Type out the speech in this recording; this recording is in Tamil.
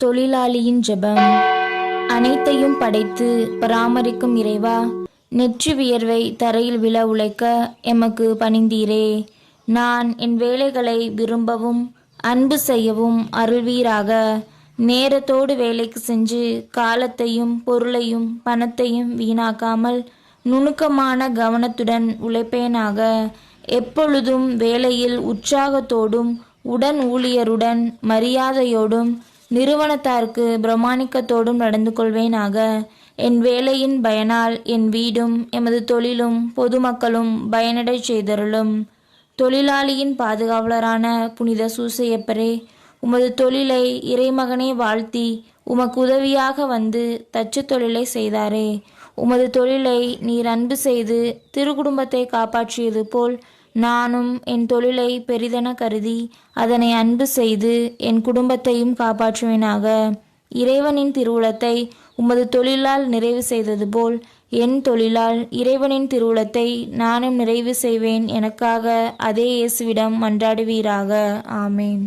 தொழிலாளியின் ஜெபம். அனைத்தையும் படைத்து பராமரிக்கும் இறைவா, நெற்றி வியர்வை தரையில் விழ உழைக்க எமக்கு பணிந்தீரே. நான் என் வேலைகளை விரும்பவும் அன்பு செய்யவும் அருள்வீராக. நேரத்தோடு வேலைக்கு சென்று காலத்தையும் பொருளையும் பணத்தையும் வீணாக்காமல் நுணுக்கமான கவனத்துடன் உழைப்பேனாக. எப்பொழுதும் வேலையில் உற்சாகத்தோடும் உடன் ஊழியருடன் மரியாதையோடும் நிறுவனத்தாருக்கு பிரமாணிக்கத்தோடும் நடந்து கொள்வேனாக. என் வேலையின் பயனால் என் வீடும் எமது தொழிலும் பொதுமக்களும் பயனடை செய்தருளும். தொழிலாளியின் பாதுகாவலரான புனித சூசையப்பரே, உமது தொழிலை இறைமகனே வாழ்த்தி உமக்கு உதவியாக வந்து தச்சு தொழிலை செய்தாரே. உமது தொழிலை நீர் அன்பு செய்து திருக்குடும்பத்தை காப்பாற்றியது போல் நானும் என் தொழிலை பெரிதென கருதி அதனை அன்பு செய்து என் குடும்பத்தையும் காப்பாற்றுவேனாக. இறைவனின் திருவுளத்தை உமது தொழிலால் நிறைவு செய்தது போல் என் தொழிலால் இறைவனின் திருவுளத்தை நானும் நிறைவு செய்வேன். எனக்காக அதே இயேசுவிடம் மன்றாடுவீராக. ஆமேன்.